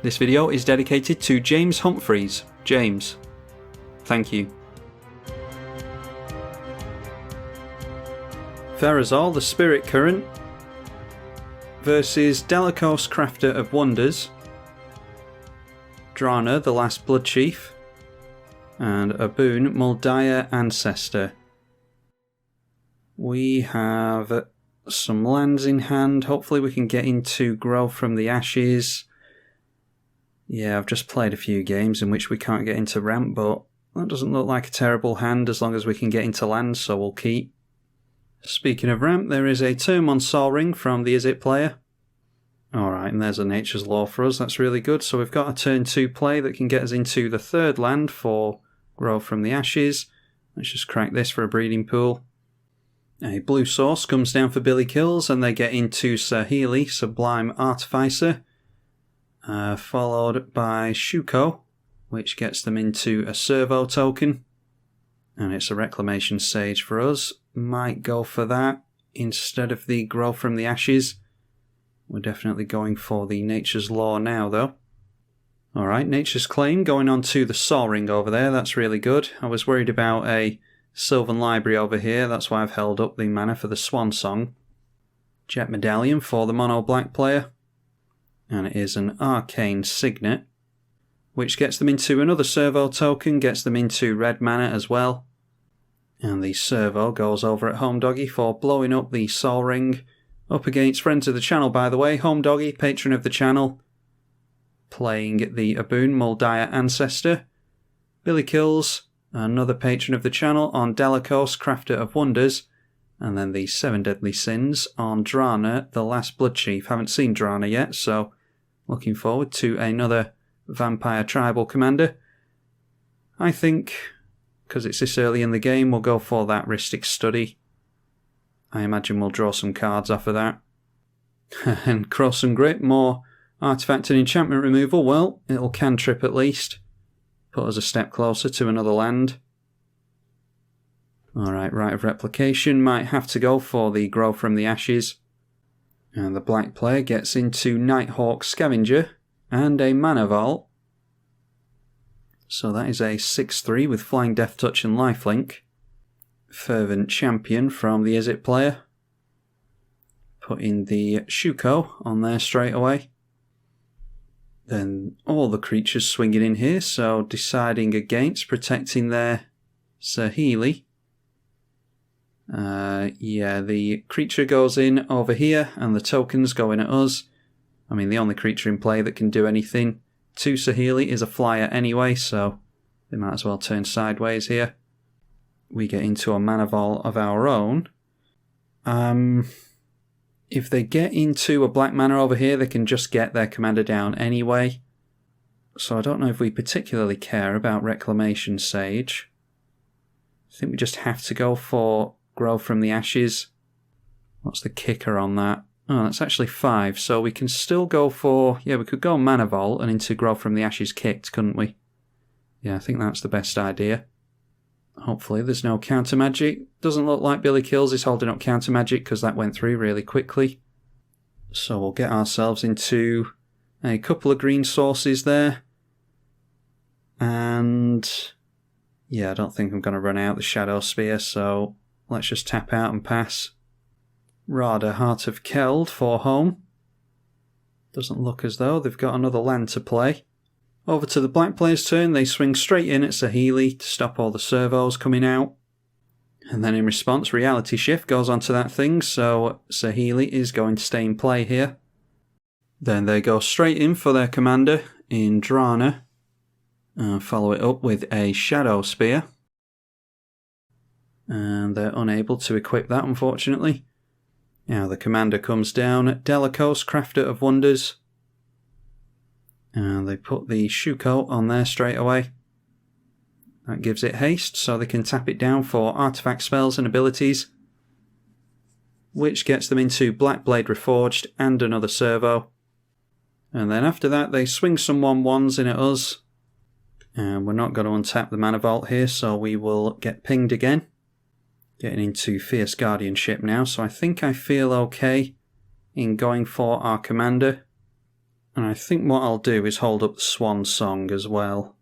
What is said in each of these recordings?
This video is dedicated to James Humphreys. James, thank you. Verazol the Split Current versus Dalakos, Crafter of Wonders, Drana, the last Bloodchief, and Obuun, Daya, Ancestor. We have some lands in hand. Hopefully we can get into Grow from the Ashes. Yeah, I've just played a few games in which we can't get into ramp, but that doesn't look like a terrible hand as long as we can get into land, so we'll keep. Speaking of ramp, there is a turn 1 Sol Ring from the EDH player. Alright, and there's a Nature's Law for us, that's really good. So we've got a turn 2 play that can get us into the 3rd land for Grow from the Ashes. Let's just crack this for a breeding pool. A blue source comes down for Billy Kills, and they get into Saheeli, Sublime Artificer. Followed by Shuko, which gets them into a servo token, and it's a Reclamation Sage for us. Might go for that instead of the Grow from the Ashes. We're definitely going for the Nature's Law now though. Alright, Nature's Claim going on to the Sol Ring over there, that's really good. I was worried about a Sylvan Library over here, that's why I've held up the mana for the Swan Song. Jet Medallion for the mono black player. And it is an Arcane Signet, which gets them into another servo token, gets them into red mana as well. And the servo goes over at Home Doggy for blowing up the Sol Ring. Up against friends of the channel, by the way, Home Doggy, patron of the channel, playing the Obuun, Daya, Ancestor. Billy Kills, another patron of the channel, on Dalakos, Crafter of Wonders. And then the 7 Deadly Sins on Drana, the last Bloodchief. Haven't seen Drana yet, so looking forward to another Vampire Tribal Commander. I think, because it's this early in the game, we'll go for that Rhystic Study. I imagine we'll draw some cards off of that. And Cross and Grip, more Artifact and Enchantment removal. Well, it'll cantrip at least. Put us a step closer to another land. Alright, Rite of Replication, might have to go for the Grow from the Ashes. And the black player gets into Nighthawk Scavenger and a Mana Vault. So that is a 6-3 with Flying Death Touch and Lifelink. Fervent Champion from the EDH player. Putting the Shuko on there straight away. Then all the creatures swinging in here, so deciding against protecting their Saheeli. Yeah, the creature goes in over here and the tokens go in at us. I mean, the only creature in play that can do anything to Saheeli is a flyer anyway, so they might as well turn sideways here. We get into a Mana Vault of our own. If they get into a black mana over here, they can just get their commander down anyway. So I don't know if we particularly care about Reclamation Sage. I think we just have to go for Grow from the Ashes. What's the kicker on that? Oh, that's actually 5, so we can still go for... Yeah, we could go Mana Vault and into Grow from the Ashes kicked, couldn't we? Yeah, I think that's the best idea. Hopefully there's no counter magic. Doesn't look like Billy Kills is holding up counter magic because that went through really quickly. So we'll get ourselves into a couple of green sources there. And... yeah, I don't think I'm going to run out the Shadow Spear, so let's just tap out and pass. Rada, Heart of Keld for home. Doesn't look as though they've got another land to play. Over to the black player's turn, they swing straight in at Saheeli to stop all the servos coming out. And then in response, Reality Shift goes onto that thing, so Saheeli is going to stay in play here. Then they go straight in for their commander in Drana. Follow it up with a Shadow Spear. And they're unable to equip that, unfortunately. Now the commander comes down at Dalakos, Crafter of Wonders. And they put the Shuko on there straight away. That gives it haste, so they can tap it down for artifact spells and abilities. which gets them into Blackblade Reforged and another servo. And then after that they swing some 1/1s in at us. And we're not going to untap the Mana Vault here, so we will get pinged again. Getting into Fierce Guardianship now, so I think I feel okay in going for our commander. And I think what I'll do is hold up the Swan Song as well.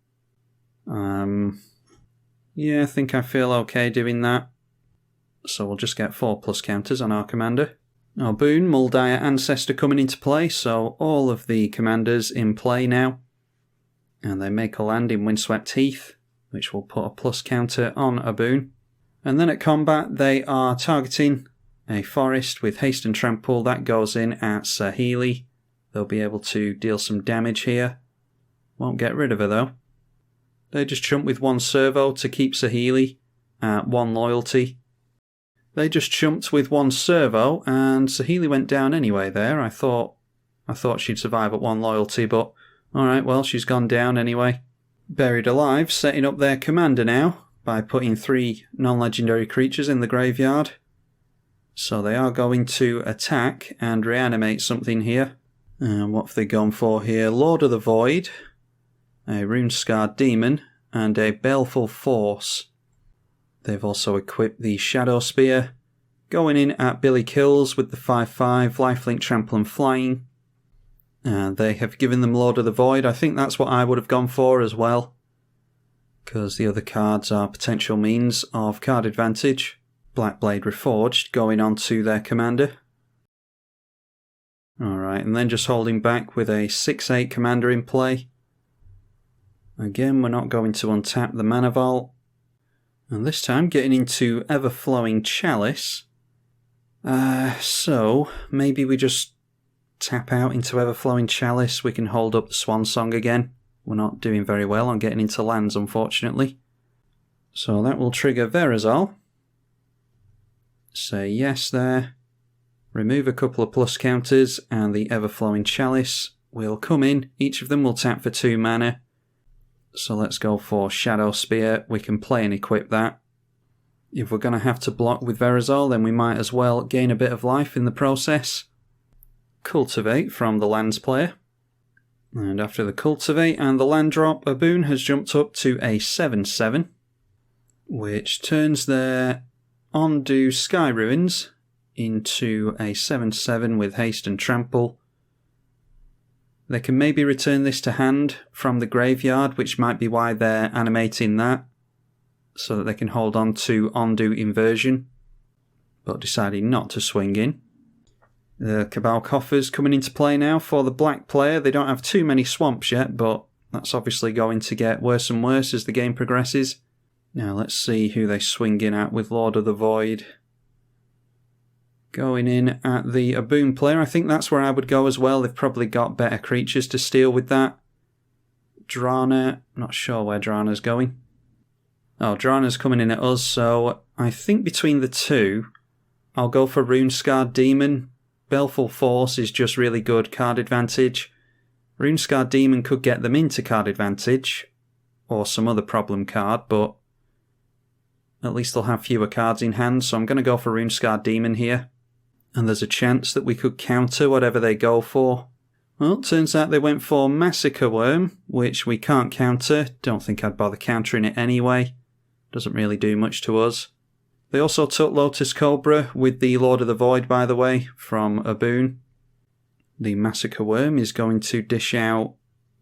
Yeah, I think I feel okay doing that. So we'll just get 4+ counters on our commander. Obuun, Daya, Ancestor coming into play, so all of the commanders in play now. And they make a land in Windswept Heath, which will put a plus counter on Obuun. And then at combat, they are targeting a forest with Haste and Trample. That goes in at Saheeli. They'll be able to deal some damage here. Won't get rid of her though. They just chump with 1 servo to keep Saheeli at 1 loyalty. They just chumped with 1 servo, and Saheeli went down anyway there. I thought she'd survive at 1 loyalty, but alright, well, she's gone down anyway. Buried Alive setting up their commander now by putting 3 non-legendary creatures in the graveyard. So they are going to attack and reanimate something here. And what have they gone for here? Lord of the Void, a Rune-Scarred Demon, and a Baleful Force. They've also equipped the Shadow Spear, going in at Billy Kills with the 5/5, Lifelink, Trample and Flying. And they have given them Lord of the Void. I think that's what I would have gone for as well, because the other cards are potential means of card advantage. Blackblade Reforged going on to their commander. Alright, and then just holding back with a 6/8 commander in play. Again, we're not going to untap the Mana Vault. And this time getting into Everflowing Chalice. So maybe we just tap out into Everflowing Chalice. We can hold up the Swan Song again. We're not doing very well on getting into lands, unfortunately. So that will trigger Verazol. Say yes there. Remove a couple of plus counters, and the Everflowing Chalice will come in. Each of them will tap for 2 mana. So let's go for Shadow Spear. We can play and equip that. If we're going to have to block with Verazol, then we might as well gain a bit of life in the process. Cultivate from the lands player. And after the Cultivate and the land drop, Obuun has jumped up to a 7/7, which turns their Ondu Sky Ruins into a 7/7 with Haste and Trample. They can maybe return this to hand from the graveyard, which might be why they're animating that, so that they can hold on to Ondu Inversion, but deciding not to swing in. The Cabal Coffers coming into play now for the black player. They don't have too many swamps yet, but that's obviously going to get worse and worse as the game progresses. Now let's see who they swing in at with Lord of the Void. Going in at the Obuun player. I think that's where I would go as well. They've probably got better creatures to steal with that. Drana. Not sure where Drana's going. Oh, Drana's coming in at us, so I think between the two, I'll go for Rune-Scarred Demon. Baleful Force is just really good card advantage. Rune-Scarred Demon could get them into card advantage, or some other problem card, but at least they'll have fewer cards in hand, so I'm going to go for Rune-Scarred Demon here. And there's a chance that we could counter whatever they go for. Well, it turns out they went for Massacre Worm, which we can't counter. Don't think I'd bother countering it anyway. Doesn't really do much to us. They also took Lotus Cobra with the Lord of the Void, by the way, from Obuun. The Massacre Worm is going to dish out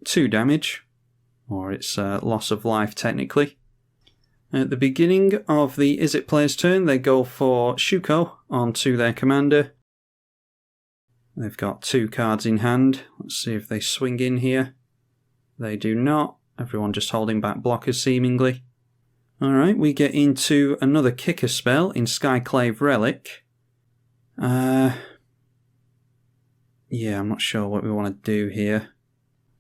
2 damage, or it's loss of life technically. At the beginning of the Izzet player's turn, they go for Shuko onto their commander. They've got 2 cards in hand. Let's see if they swing in here. They do not. Everyone just holding back blockers seemingly. Alright, we get into another kicker spell in Skyclave Relic. Yeah, I'm not sure what we want to do here.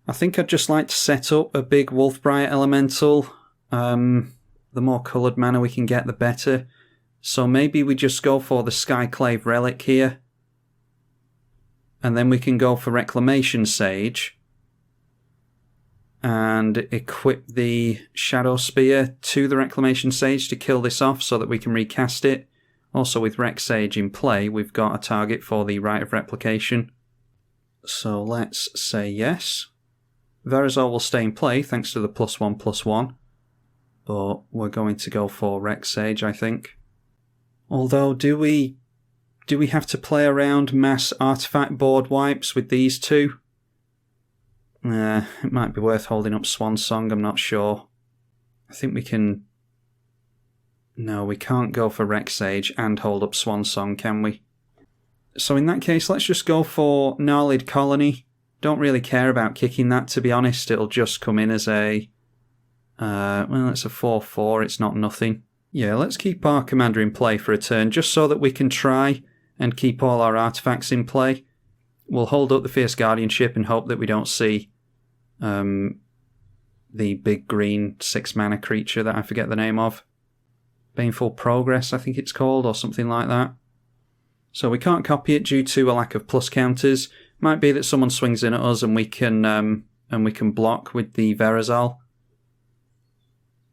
I think I'd just like to set up a big Wolfbriar Elemental. The more coloured mana we can get, the better. So maybe we just go for the Skyclave Relic here. And then we can go for Reclamation Sage. And equip the Shadow Spear to the Reclamation Sage to kill this off so that we can recast it. Also, with Rec Sage in play, we've got a target for the Rite of Replication. So let's say yes. Verazol will stay in play thanks to the +1/+1. But we're going to go for Rec Sage, I think. Although, do we have to play around mass artifact board wipes with these two? It might be worth holding up Swan Song, I'm not sure. I think we can... No, we can't go for Rec Sage and hold up Swan Song, can we? So in that case, let's just go for Gnarled Colony. Don't really care about kicking that, to be honest. It'll just come in as a... well, it's a 4/4, it's not nothing. Yeah, let's keep our commander in play for a turn, just so that we can try and keep all our artifacts in play. We'll hold up the Fierce Guardianship and hope that we don't see the big green 6-mana creature that I forget the name of. Baneful Progress, I think it's called, or something like that. So we can't copy it due to a lack of plus counters. Might be that someone swings in at us and we can block with the Verazol.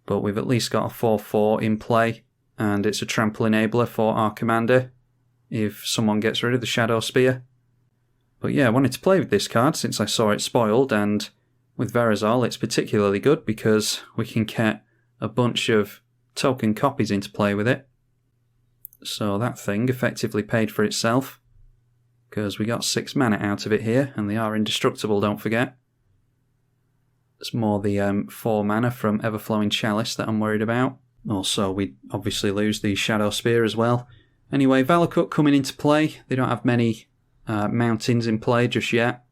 But we've at least got a 4/4 in play, and it's a trample enabler for our commander if someone gets rid of the Shadow Spear. But yeah, I wanted to play with this card since I saw it spoiled, and with Verazol it's particularly good because we can get a bunch of token copies into play with it. So that thing effectively paid for itself, because we got 6 mana out of it here, and they are indestructible, don't forget. It's more the 4 mana from Everflowing Chalice that I'm worried about. Also, we obviously lose the Shadow Spear as well. Anyway, Valakut coming into play. They don't have many mountains in play just yet.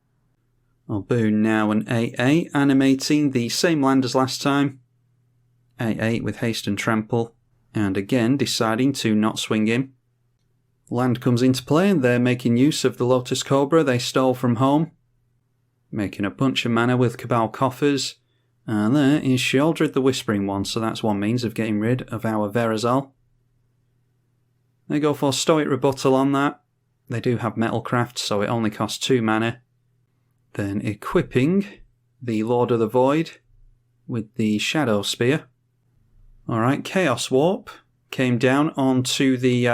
Obuun now an 8/8, animating the same land as last time. 8/8 with Haste and Trample. And again, deciding to not swing him. Land comes into play, and they're making use of the Lotus Cobra they stole from home. Making a bunch of mana with Cabal Coffers. And there is Sheoldred the Whispering One, so that's one means of getting rid of our Verazol. They go for Stoic Rebuttal on that. They do have Metalcraft, so it only costs 2 mana. Then equipping the Lord of the Void with the Shadow Spear. Alright, Chaos Warp came down onto the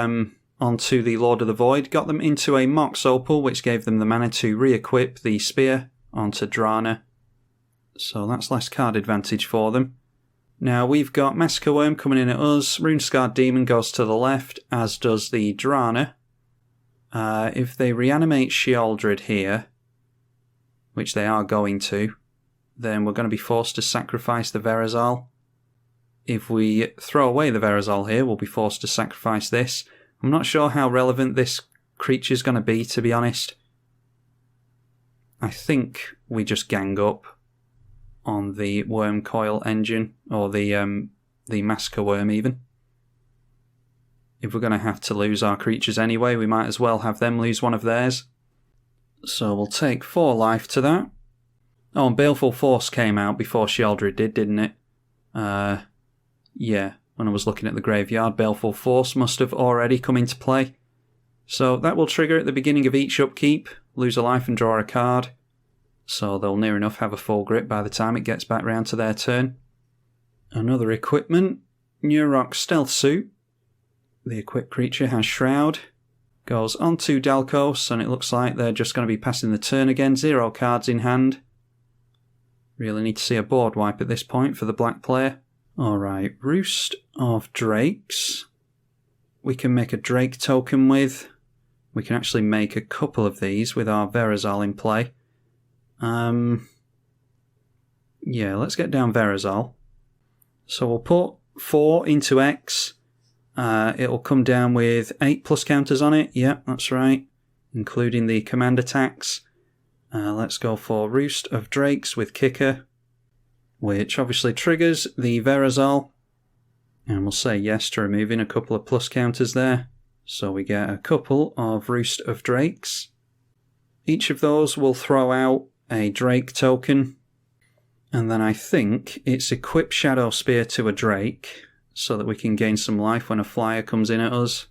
Lord of the Void, got them into a Mox Opal, which gave them the mana to re-equip the Spear onto Drana. So that's less card advantage for them. Now we've got Massacre Worm coming in at us, Runescarred Demon goes to the left, as does the Drana. If they reanimate Sheoldred here, which they are going to, then we're going to be forced to sacrifice the Verazol. If we throw away the Verazol here, we'll be forced to sacrifice this. I'm not sure how relevant this creature's going to be, to be honest. I think we just gang up on the Worm Coil engine, or the Massacre Worm even. If we're going to have to lose our creatures anyway, we might as well have them lose one of theirs. So we'll take 4 life to that. Oh, and Baleful Force came out before Sheoldred did, didn't it? Yeah, when I was looking at the graveyard, Baleful Force must have already come into play. So that will trigger at the beginning of each upkeep, lose a life and draw a card. So they'll near enough have a full grip by the time it gets back round to their turn. Another equipment, Nurok Stealth Suit. The equipped creature has Shroud. Goes onto Dalakos, and it looks like they're just going to be passing the turn again, 0 cards in hand. Really need to see a board wipe at this point for the black player. Alright, Roost of Drakes. We can make a Drake token with. We can actually make a couple of these with our Verazol in play. Yeah, let's get down Verazol. So we'll put 4 into X. It'll come down with 8 plus counters on it. Yep, that's right. Including the command attacks. Let's go for Roost of Drakes with Kicker, which obviously triggers the Verazol. And we'll say yes to removing a couple of plus counters there. So we get a couple of Roost of Drakes. Each of those will throw out a Drake token. And then I think it's equip Shadow Spear to a Drake, so that we can gain some life when a flyer comes in at us.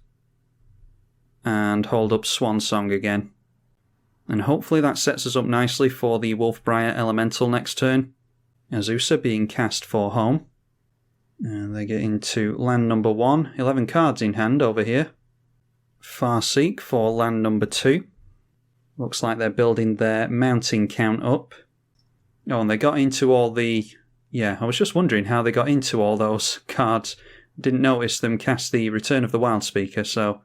And hold up Swan Song again. And hopefully that sets us up nicely for the Wolfbriar Elemental next turn. Azusa being cast for home. And they get into land number 1. 11 cards in hand over here. Farseek for land number 2. Looks like they're building their mounting count up. Oh, and they got into all the... Yeah, I was just wondering how they got into all those cards. Didn't notice them cast the Return of the Wildspeaker, so...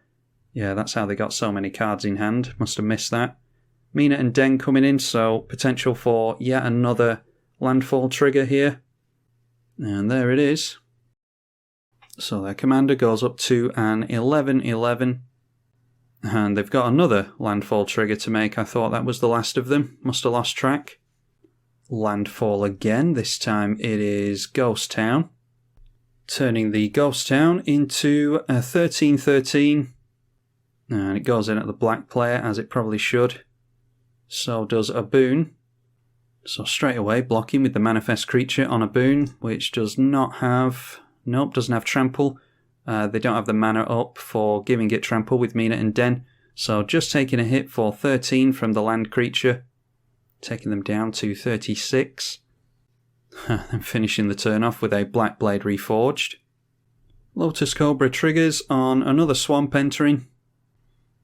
Yeah, that's how they got so many cards in hand. Must have missed that. Mina and Den coming in, so potential for yet another landfall trigger here. And there it is. So their commander goes up to an 11-11. And they've got another landfall trigger to make. I thought that was the last of them. Must have lost track. Landfall again. This time it is Ghost Town. Turning the Ghost Town into a 13-13. And it goes in at the black player, as it probably should. So does Obuun. So straight away blocking with the Manifest Creature on Obuun, which does not have... Nope, doesn't have Trample. They don't have the mana up for giving it Trample with Mina and Den. So just taking a hit for 13 from the land creature. Taking them down to 36. And finishing the turn off with a Black Blade Reforged. Lotus Cobra triggers on another Swamp entering.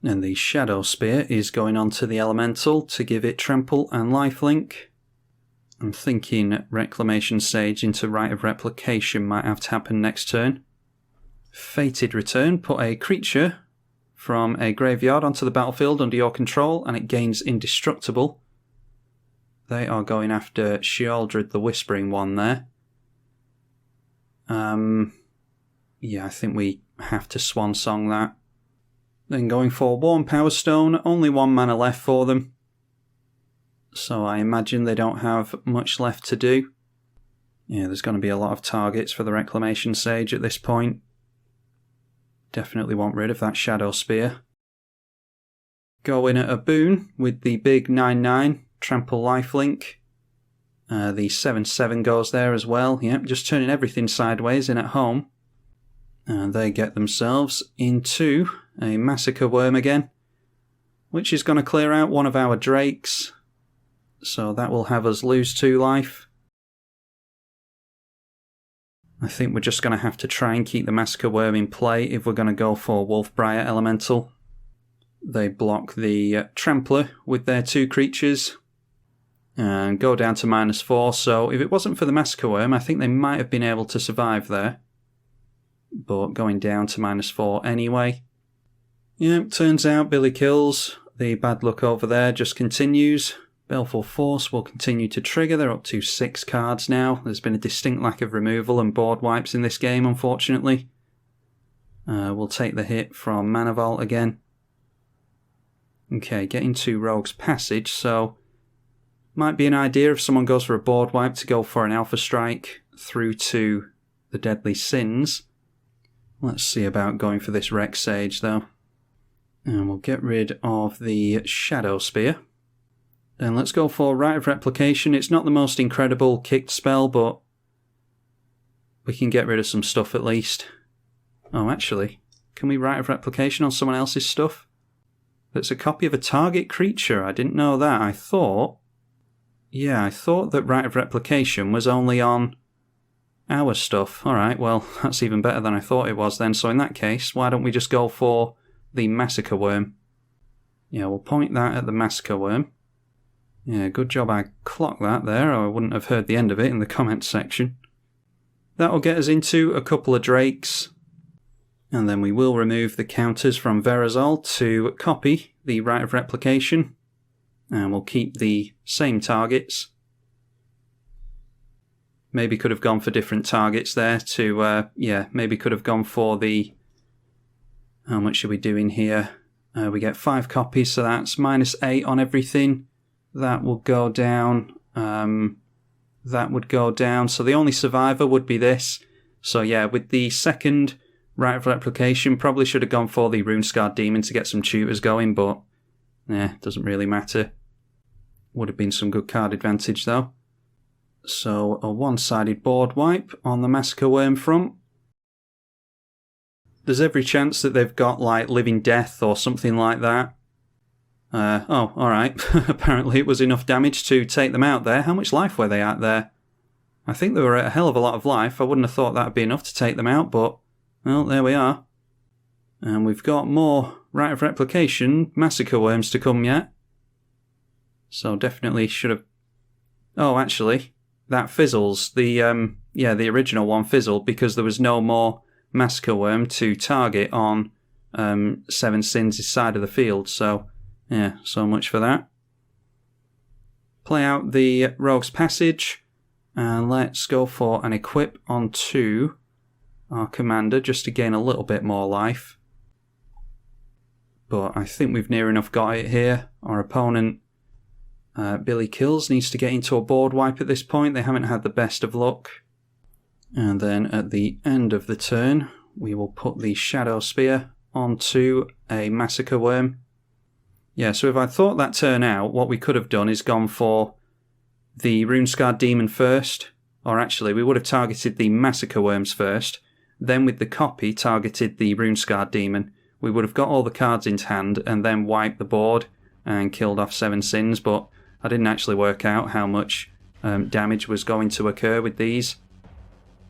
And the Shadow Spear is going on to the Elemental to give it Trample and Lifelink. I'm thinking Reclamation Sage into Rite of Replication might have to happen next turn. Fated Return, put a creature from a graveyard onto the battlefield under your control and it gains Indestructible. They are going after Sheoldred the Whispering one there. Yeah, I think we have to Swan Song that. Then going for Worn Power Stone, only 1 mana left for them. So I imagine they don't have much left to do. Yeah, there's going to be a lot of targets for the Reclamation Sage at this point. Definitely want rid of that Shadow Spear. Go in at Obuun with the big 9-9, Trample Lifelink. The 7-7 goes there as well. Yep, just turning everything sideways in at home. And they get themselves into a Massacre Worm again, which is going to clear out one of our Drakes. So that will have us lose 2 life. I think we're just going to have to try and keep the Massacre Worm in play if we're going to go for Wolfbriar Elemental. They block the Trampler with their 2 creatures and go down to -4. So if it wasn't for the Massacre Worm, I think they might have been able to survive there. But going down to -4 anyway. Yeah, turns out Billy kills. The bad luck over there just continues. Baleful Force will continue to trigger. They're up to 6 cards now. There's been a distinct lack of removal and board wipes in this game, unfortunately. We'll take the hit from Mana Vault again. Okay, getting to Rogue's Passage, so... Might be an idea if someone goes for a board wipe to go for an Alpha Strike through to the Deadly Sins. Let's see about going for this Rex Sage, though. And we'll get rid of the Shadow Spear. Then let's go for Rite of Replication. It's not the most incredible kicked spell, but we can get rid of some stuff at least. Oh, actually, can we Rite of Replication on someone else's stuff? That's a copy of a target creature. I didn't know that. I thought that Rite of Replication was only on our stuff. Alright, well, that's even better than I thought it was then. So in that case, why don't we just go for the Massacre Worm? Yeah, we'll point that at the Massacre Worm. Yeah, good job I clocked that there, or I wouldn't have heard the end of it in the comments section. That'll get us into a couple of Drakes. And then we will remove the counters from Verazol to copy the Rite of Replication. And we'll keep the same targets. Maybe could have gone for different targets there to, maybe could have gone for the... How much are we doing here? We get 5 copies, so that's -8 on everything. That will go down. That would go down. So the only survivor would be this. So yeah, with the second Rite of Replication, probably should have gone for the Runescarred Demon to get some tutors going, but doesn't really matter. Would have been some good card advantage though. So a one-sided board wipe on the Massacre Worm front. There's every chance that they've got like Living Death or something like that. Oh, alright. Apparently it was enough damage to take them out there. How much life were they at there? I think they were at a hell of a lot of life. I wouldn't have thought that would be enough to take them out, but... Well, there we are. And we've got more Rite of Replication Massacre Worms to come yet. So definitely should have... Oh, actually, that fizzles. The original one fizzled because there was no more Massacre Worm to target on Seven Sins' side of the field. So, yeah, so much for that. Play out the Rogue's Passage. And let's go for an equip onto our commander just to gain a little bit more life. But I think we've near enough got it here. Our opponent, Billy Kills, needs to get into a board wipe at this point. They haven't had the best of luck. And then at the end of the turn, we will put the Shadow Spear onto a Massacre Worm. Yeah, so if I thought that turn out, what we could have done is gone for the Runescarred Demon first. Or actually, we would have targeted the Massacre Worms first. Then with the copy, targeted the Runescarred Demon. We would have got all the cards into hand and then wiped the board and killed off Seven Sins, but I didn't actually work out how much damage was going to occur with these.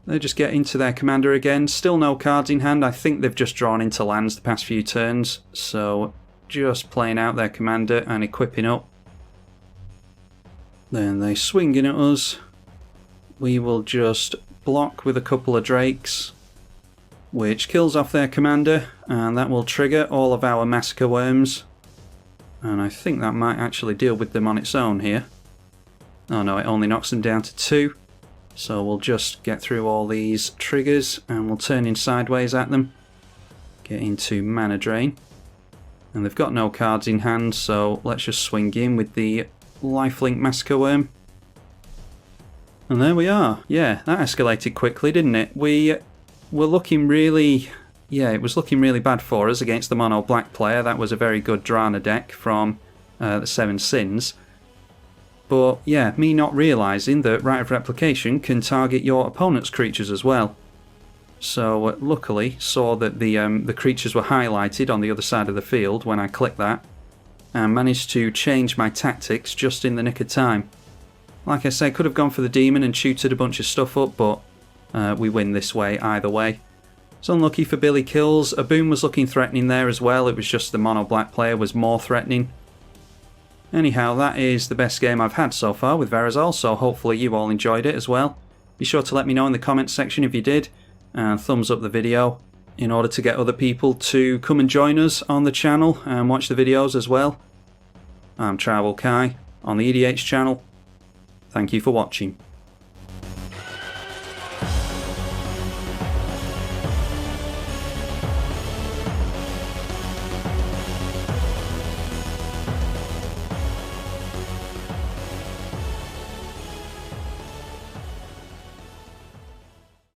They just get into their commander again. Still no cards in hand. I think they've just drawn into lands the past few turns, so just playing out their commander and equipping up. Then they swing in at us. We will just block with a couple of Drakes, which kills off their commander, and that will trigger all of our Massacre Worms. And I think that might actually deal with them on its own here. Oh no, it only knocks them down to 2. So we'll just get through all these triggers and we'll turn in sideways at them. Get into Mana Drain. And they've got no cards in hand, so let's just swing in with the Lifelink Massacre Worm. And there we are. Yeah, that escalated quickly, didn't it? We were looking really... Yeah, it was looking really bad for us against the mono black player. That was a very good Drana deck from the Seven Sins. But yeah, me not realising that Rite of Replication can target your opponent's creatures as well. So luckily saw that the creatures were highlighted on the other side of the field when I clicked that, and managed to change my tactics just in the nick of time. Like I say, could have gone for the demon and shooted a bunch of stuff up, but we win this way either way. It's unlucky for Billy Kills. Obuun was looking threatening there as well. It was just the mono black player was more threatening. Anyhow, that is the best game I've had so far with Verazol, so hopefully you all enjoyed it as well. Be sure to let me know in the comments section if you did, and thumbs up the video in order to get other people to come and join us on the channel and watch the videos as well. I'm tribalkai on the EDH channel. Thank you for watching.